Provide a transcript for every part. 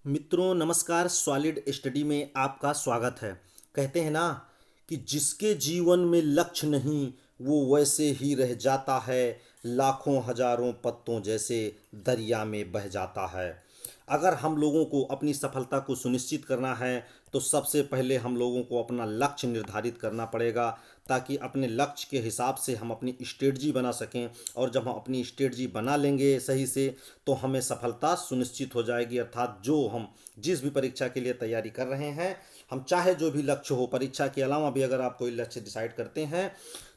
मित्रों नमस्कार। Solid study में आपका स्वागत है। कहते हैं ना कि जिसके जीवन में लक्ष्य नहीं वो वैसे ही रह जाता है, लाखों हजारों पत्तों जैसे दरिया में बह जाता है। अगर हम लोगों को अपनी सफलता को सुनिश्चित करना है तो सबसे पहले हम लोगों को अपना लक्ष्य निर्धारित करना पड़ेगा, ताकि अपने लक्ष्य के हिसाब से हम अपनी स्ट्रेटजी बना सकें। और जब हम अपनी स्ट्रेटजी बना लेंगे सही से तो हमें सफलता सुनिश्चित हो जाएगी। अर्थात जो हम जिस भी परीक्षा के लिए तैयारी कर रहे हैं, हम चाहे जो भी लक्ष्य हो, परीक्षा के अलावा भी अगर आप कोई लक्ष्य डिसाइड करते हैं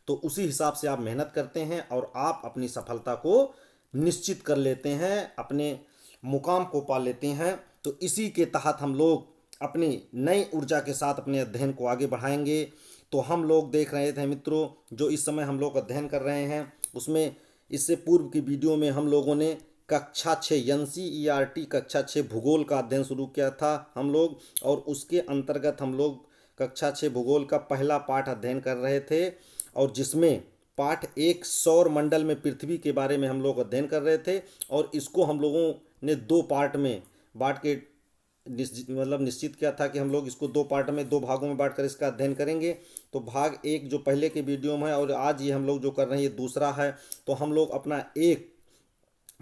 तो उसी हिसाब से आप मेहनत करते हैं और आप अपनी सफलता को निश्चित कर लेते हैं, अपने मुकाम को पा लेते हैं। तो इसी के तहत हम लोग अपनी नई ऊर्जा के साथ अपने अध्ययन को आगे बढ़ाएंगे। तो हम लोग देख रहे थे मित्रों, जो इस समय हम लोग अध्ययन कर रहे हैं उसमें इससे पूर्व की वीडियो में हम लोगों ने कक्षा 6 NCERT कक्षा 6 भूगोल का अध्ययन शुरू किया था हम लोग। और उसके अंतर्गत हम लोग कक्षा 6 भूगोल का पहला पाठ अध्ययन कर रहे थे, और जिसमें पाठ एक सौर मंडल में पृथ्वी के बारे में हम लोग अध्ययन कर रहे थे। और इसको हम लोगों ने दो पार्ट में बांट के निश्चित किया था कि हम लोग इसको दो पार्ट में, दो भागों में बांट कर इसका अध्ययन करेंगे। तो भाग एक जो पहले के वीडियो में है और आज ये हम लोग जो कर रहे हैं ये दूसरा है। तो हम लोग अपना एक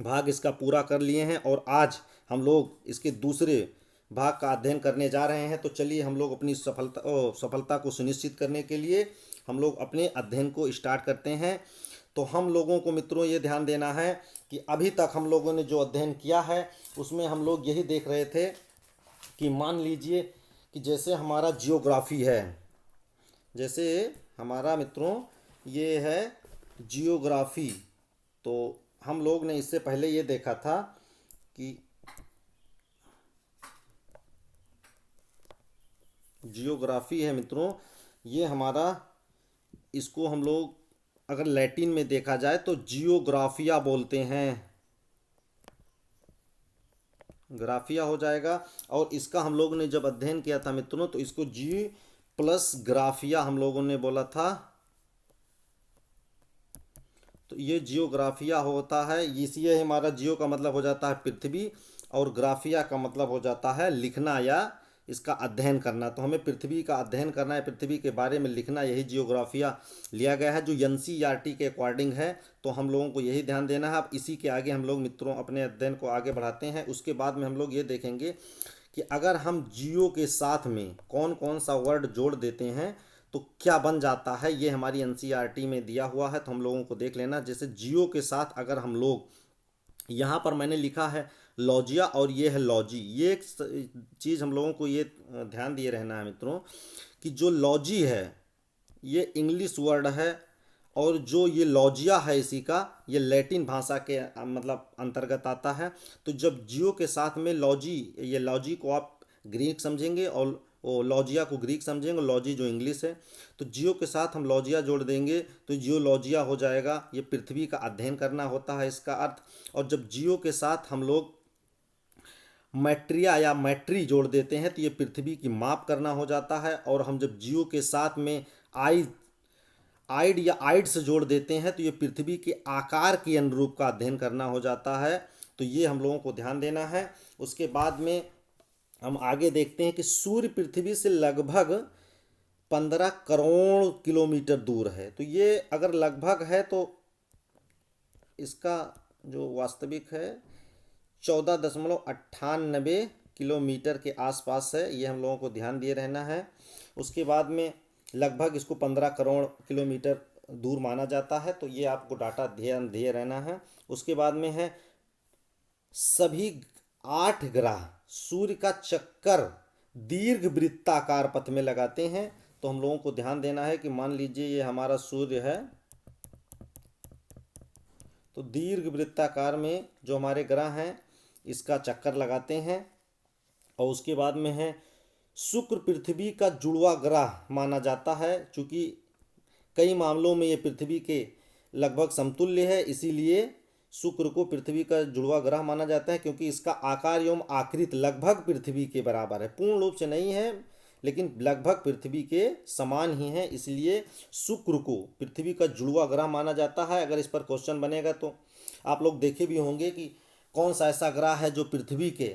भाग इसका पूरा कर लिए हैं और आज हम लोग इसके दूसरे भाग का अध्ययन करने जा रहे हैं। तो चलिए हम लोग अपनी सफलता को सुनिश्चित करने के लिए हम लोग अपने अध्ययन को स्टार्ट करते हैं। तो हम लोगों को मित्रों ये ध्यान देना है कि अभी तक हम लोगों ने जो अध्ययन किया है उसमें हम लोग यही देख रहे थे कि मान लीजिए कि जैसे हमारा जियोग्राफी है, जैसे हमारा मित्रों ये है जियोग्राफी। तो हम लोग ने इससे पहले ये देखा था कि जियोग्राफी है मित्रों, ये हमारा, इसको हम लोग अगर लैटिन में देखा जाए तो जियोग्राफिया बोलते हैं, ग्राफिया हो जाएगा। और इसका हम लोग ने जब अध्ययन किया था मित्रों तो इसको जी प्लस ग्राफिया हम लोगों ने बोला था। तो ये जियोग्राफिया होता है, इसलिए हमारा जियो का मतलब हो जाता है पृथ्वी और ग्राफिया का मतलब हो जाता है लिखना या इसका अध्ययन करना। तो हमें पृथ्वी का अध्ययन करना है, पृथ्वी के बारे में लिखना, यही जियोग्राफिया लिया गया है जो NCERT के अकॉर्डिंग है। तो हम लोगों को यही ध्यान देना है। अब इसी के आगे हम लोग मित्रों अपने अध्ययन को आगे बढ़ाते हैं। उसके बाद में हम लोग ये देखेंगे कि अगर हम जियो के साथ में कौन कौन सा वर्ड जोड़ देते हैं तो क्या बन जाता है, ये हमारी NCERT में दिया हुआ है। तो हम लोगों को देख लेना। जैसे जियो के साथ अगर हम लोग, यहाँ पर मैंने लिखा है लॉजिया और ये है लॉजी। ये एक चीज़ हम लोगों को ये ध्यान दिए रहना है मित्रों कि जो लॉजी है ये इंग्लिश वर्ड है, और जो ये लॉजिया है इसी का ये लैटिन भाषा के मतलब अंतर्गत आता है। तो जब जियो के साथ में लॉजी, ये लॉजी को आप ग्रीक समझेंगे और वो लॉजिया को ग्रीक समझेंगे, लॉजी जो इंग्लिश है। तो जियो के साथ हम लॉजिया जोड़ देंगे तो जियोलॉजिया हो जाएगा। ये पृथ्वी का अध्ययन करना होता है इसका अर्थ। और जब जियो के साथ हम लोग मैट्रिया या मैट्री जोड़ देते हैं तो ये पृथ्वी की माप करना हो जाता है। और हम जब जियो के साथ में आई आइड या आइड्स जोड़ देते हैं तो ये पृथ्वी के आकार के अनुरूप का अध्ययन करना हो जाता है। तो ये हम लोगों को ध्यान देना है। उसके बाद में हम आगे देखते हैं कि सूर्य पृथ्वी से लगभग 15 करोड़ किलोमीटर दूर है। तो ये अगर लगभग है तो इसका जो वास्तविक है 14.98 किलोमीटर के आसपास है। ये हम लोगों को ध्यान दिए रहना है। उसके बाद में लगभग इसको 15 करोड़ किलोमीटर दूर माना जाता है। तो ये आपको डाटा ध्यान दिए रहना है। उसके बाद में है सभी 8 ग्रह सूर्य का चक्कर दीर्घ वृत्ताकार पथ में लगाते हैं। तो हम लोगों को ध्यान देना है कि मान लीजिए ये हमारा सूर्य है, तो दीर्घ वृत्ताकार में जो हमारे ग्रह हैं इसका चक्कर लगाते हैं। और उसके बाद में है शुक्र पृथ्वी का जुड़वा ग्रह माना जाता है, क्योंकि कई मामलों में ये पृथ्वी के लगभग समतुल्य है, इसीलिए शुक्र को पृथ्वी का जुड़वा ग्रह माना जाता है। क्योंकि इसका आकार एवं आकृति लगभग पृथ्वी के बराबर है, पूर्ण रूप से नहीं है लेकिन लगभग पृथ्वी के समान ही है, इसलिए शुक्र को पृथ्वी का जुड़वा ग्रह माना जाता है। अगर इस पर क्वेश्चन बनेगा तो आप लोग देखे भी होंगे कि कौन सा ऐसा ग्रह है जो पृथ्वी के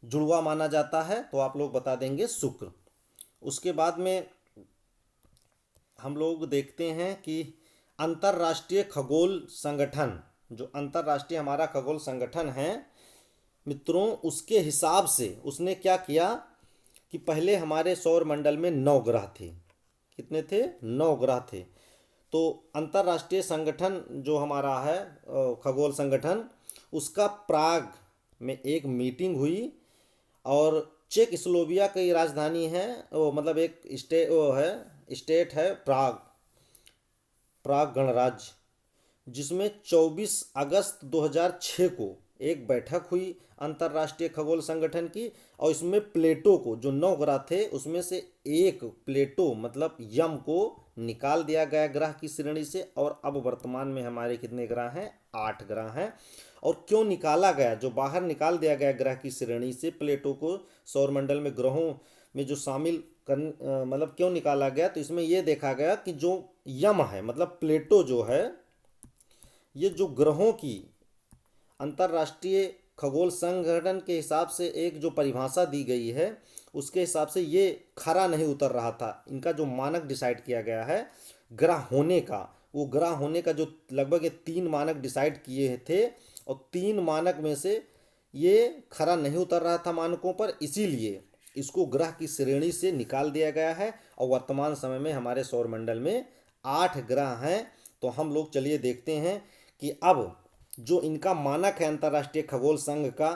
जुड़वा माना जाता है, तो आप लोग बता देंगे शुक्र। उसके बाद में हम लोग देखते हैं कि अंतर्राष्ट्रीय खगोल संगठन, जो अंतर्राष्ट्रीय हमारा खगोल संगठन है मित्रों, उसके हिसाब से उसने क्या किया कि पहले हमारे सौर मंडल में 9 ग्रह थे। कितने थे? 9 ग्रह थे। तो अंतर्राष्ट्रीय संगठन जो हमारा है खगोल संगठन, उसका प्राग में एक मीटिंग हुई और चेक स्लोविया की राजधानी है, वो मतलब एक स्टेट है प्राग, प्राग गणराज्य, जिसमें 24 अगस्त 2006 को एक बैठक हुई अंतर्राष्ट्रीय खगोल संगठन की। और इसमें प्लेटो को, जो 9 ग्रह थे उसमें से एक प्लेटो मतलब यम को निकाल दिया गया ग्रह की श्रेणी से। और अब वर्तमान में हमारे कितने ग्रह हैं? 8 ग्रह हैं। और क्यों निकाला गया, जो बाहर निकाल दिया गया ग्रह की श्रेणी से प्लेटो को सौरमंडल में ग्रहों में जो शामिल मतलब क्यों निकाला गया, तो इसमें यह देखा गया कि जो यम है मतलब प्लेटो जो है, ये जो ग्रहों की अंतर्राष्ट्रीय खगोल संगठन के हिसाब से एक जो परिभाषा दी गई है, उसके हिसाब से ये खरा नहीं उतर रहा था। इनका जो मानक डिसाइड किया गया है ग्रह होने का, वो ग्रह होने का जो लगभग ये 3 मानक डिसाइड किए थे, और 3 मानक में से ये खरा नहीं उतर रहा था मानकों पर, इसीलिए इसको ग्रह की श्रेणी से निकाल दिया गया है। और वर्तमान समय में हमारे सौरमंडल में 8 ग्रह हैं। तो हम लोग चलिए देखते हैं कि अब जो इनका मानक है अंतर्राष्ट्रीय खगोल संघ का,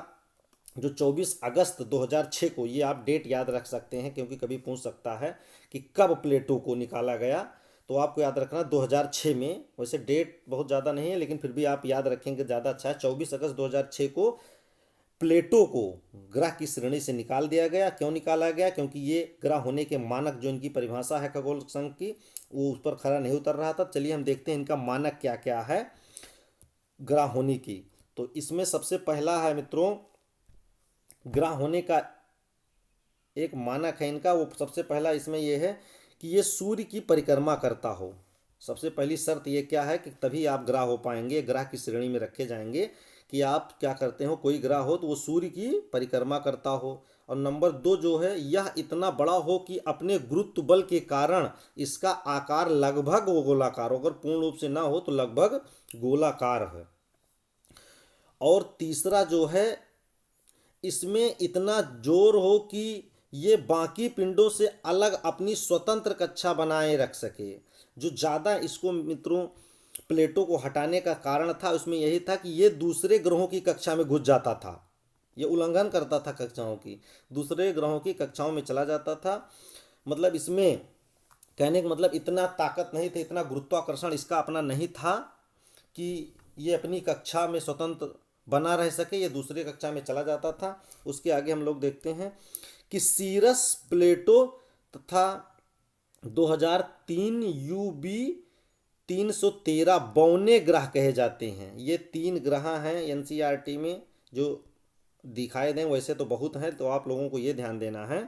जो 24 अगस्त 2006 को, ये आप डेट याद रख सकते हैं क्योंकि कभी पूछ सकता है कि कब प्लेटो को निकाला गया, तो आपको याद रखना 2006 में। वैसे डेट बहुत ज़्यादा नहीं है लेकिन फिर भी आप याद रखेंगे ज़्यादा अच्छा है। 24 अगस्त 2006 को प्लेटो को ग्रह की श्रेणी से निकाल दिया गया। क्यों निकाला गया? क्योंकि ये ग्रह होने के मानक जो इनकी परिभाषा है खगोल संघ की, वो उस पर खरा नहीं उतर रहा था। चलिए हम देखते हैं इनका मानक क्या क्या है ग्रह होने की। तो इसमें सबसे पहला है मित्रों, ग्रह होने का एक मानक है इनका, वो सबसे पहला इसमें यह है कि ये सूर्य की परिक्रमा करता हो। सबसे पहली शर्त ये क्या है कि तभी आप ग्रह हो पाएंगे, ग्रह की श्रेणी में रखे जाएंगे कि आप क्या करते हो, कोई ग्रह हो तो वो सूर्य की परिक्रमा करता हो। और नंबर 2 जो है, यह इतना बड़ा हो कि अपने गुरुत्व बल के कारण इसका आकार लगभग वो गोलाकार हो, अगर पूर्ण रूप से ना हो तो लगभग गोलाकार है। और तीसरा जो है, इसमें इतना जोर हो कि ये बाकी पिंडों से अलग अपनी स्वतंत्र कक्षा बनाए रख सके। जो ज़्यादा इसको मित्रों प्लेटो को हटाने का कारण था उसमें यही था कि ये दूसरे ग्रहों की कक्षा में घुस जाता था, ये उल्लंघन करता था कक्षाओं की, दूसरे ग्रहों की कक्षाओं में चला जाता था। मतलब इसमें कहने का मतलब इतना ताकत नहीं थी, इतना गुरुत्वाकर्षण इसका अपना नहीं था कि ये अपनी कक्षा में स्वतंत्र बना रह सके, ये दूसरे कक्षा में चला जाता था। उसके आगे हम लोग देखते हैं कि सीरस, प्लेटो तथा 2003 यूबी 313 बौने ग्रह कहे जाते हैं। ये 3 ग्रह हैं एनसीईआरटी में जो दिखाए दें, वैसे तो बहुत हैं, तो आप लोगों को ये ध्यान देना है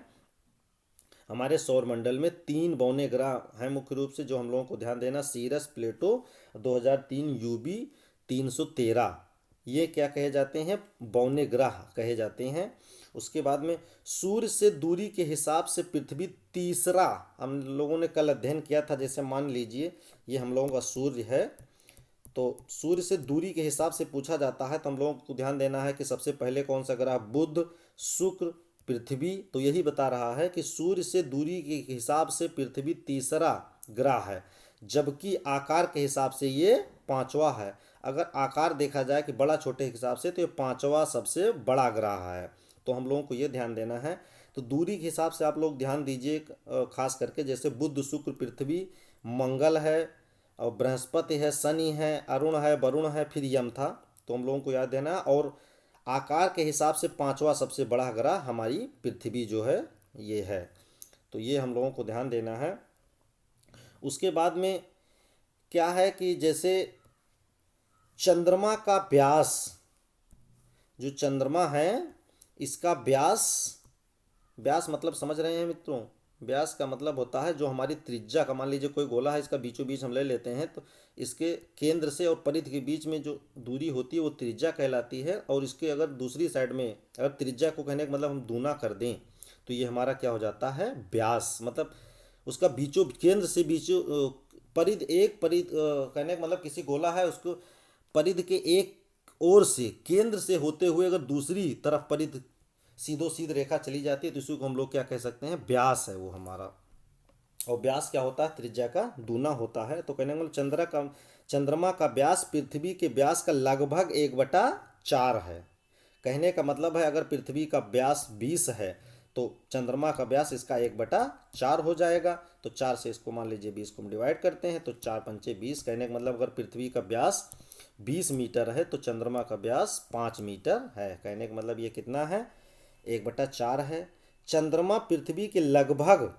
हमारे सौरमंडल में 3 बौने ग्रह हैं मुख्य रूप से, जो हम लोगों को ध्यान देना, सीरस, प्लेटो, 2003 यूबी 313, ये क्या कहे जाते हैं? बौने ग्रह कहे जाते हैं। उसके बाद में सूर्य से दूरी के हिसाब से पृथ्वी तीसरा, हम लोगों ने कल अध्ययन किया था, जैसे मान लीजिए ये हम लोगों का सूर्य है, तो सूर्य से दूरी के हिसाब से पूछा जाता है तो हम लोगों को ध्यान देना है कि सबसे पहले कौन सा ग्रह, बुध, शुक्र, पृथ्वी। तो यही बता रहा है कि सूर्य से दूरी के हिसाब से पृथ्वी तीसरा ग्रह है, जबकि आकार के हिसाब से ये 5वां है। अगर आकार देखा जाए कि बड़ा छोटे के हिसाब से, तो ये 5वां सबसे बड़ा ग्रह है। तो हम लोगों को ये ध्यान देना है। तो दूरी के हिसाब से आप लोग ध्यान दीजिए, खास करके जैसे बुध, शुक्र, पृथ्वी, मंगल है, और बृहस्पति है, शनि है, अरुण है, वरुण है, फिर यम था। तो हम लोगों को याद देना। और आकार के हिसाब से 5वां सबसे बड़ा ग्रह हमारी पृथ्वी जो है ये है। तो ये हम लोगों को ध्यान देना है। उसके बाद में क्या है कि जैसे चंद्रमा का व्यास, जो चंद्रमा है इसका व्यास, व्यास मतलब समझ रहे हैं मित्रों, व्यास का मतलब होता है जो हमारी त्रिज्या का, मान लीजिए कोई गोला है, इसका बीचों बीच हम ले लेते हैं, तो इसके केंद्र से और परिधि के बीच में जो दूरी होती है वो त्रिज्या कहलाती है। और इसके अगर दूसरी साइड में अगर त्रिज्या को कहने का मतलब हम दूना कर दें तो ये हमारा क्या हो जाता है, व्यास। मतलब उसका बीचों केंद्र से बीचों परिधि, एक परिधि कहने का मतलब किसी गोला है उसको परिधि के एक ओर से केंद्र से होते हुए अगर दूसरी तरफ परिधि सीधो सीध रेखा चली जाती है तो इसी को हम लोग क्या कह सकते हैं, व्यास है वो हमारा। और व्यास क्या होता है, त्रिज्या का दूना होता है। तो कहने का मतलब चंद्रमा का व्यास पृथ्वी के व्यास का लगभग 1/4 है। कहने का मतलब है अगर पृथ्वी का व्यास 20 है तो चंद्रमा का व्यास इसका 1/4 हो जाएगा। तो 4 से इसको मान लीजिए 20 को हम डिवाइड करते हैं तो 4 पंचे 20। कहने का मतलब अगर पृथ्वी का व्यास 20 मीटर है तो चंद्रमा का व्यास 5 मीटर है। कहने का मतलब ये कितना है, 1/4 है। चंद्रमा पृथ्वी के लगभग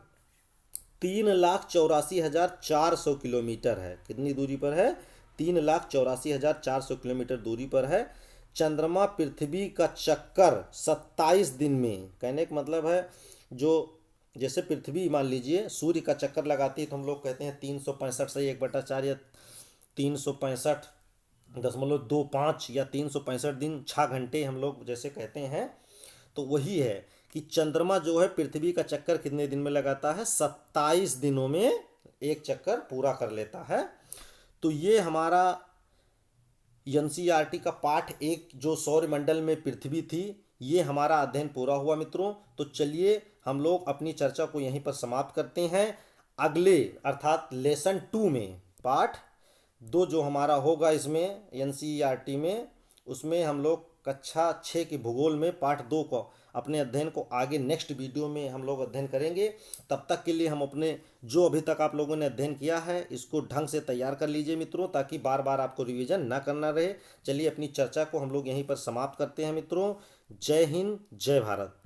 3,84,400 किलोमीटर है। कितनी दूरी पर है, 3,84,400 किलोमीटर दूरी पर है। चंद्रमा पृथ्वी का चक्कर 27 दिन में, कहने का मतलब है जो जैसे पृथ्वी मान लीजिए सूर्य का चक्कर लगाती है तो हम लोग कहते हैं 365 से 1/4 या 365.25 या 365 दिन 6 घंटे हम लोग जैसे कहते हैं। तो वही है कि चंद्रमा जो है पृथ्वी का चक्कर कितने दिन में लगाता है, 27 दिनों में एक चक्कर पूरा कर लेता है। तो ये हमारा एनसीईआरटी का पाठ 1 जो सौरमंडल में पृथ्वी थी, ये हमारा अध्ययन पूरा हुआ मित्रों। तो चलिए हम लोग अपनी चर्चा को यहीं पर समाप्त करते हैं। अगले अर्थात लेसन 2 में पाठ 2 जो हमारा होगा इसमें एनसीईआरटी में, उसमें हम लोग कक्षा 6 की भूगोल में पाठ 2 को अपने अध्ययन को आगे नेक्स्ट वीडियो में हम लोग अध्ययन करेंगे। तब तक के लिए हम अपने जो अभी तक आप लोगों ने अध्ययन किया है इसको ढंग से तैयार कर लीजिए मित्रों, ताकि बार बार आपको रिवीजन ना करना रहे। चलिए अपनी चर्चा को हम लोग यहीं पर समाप्त करते हैं मित्रों। जय हिंद, जय भारत।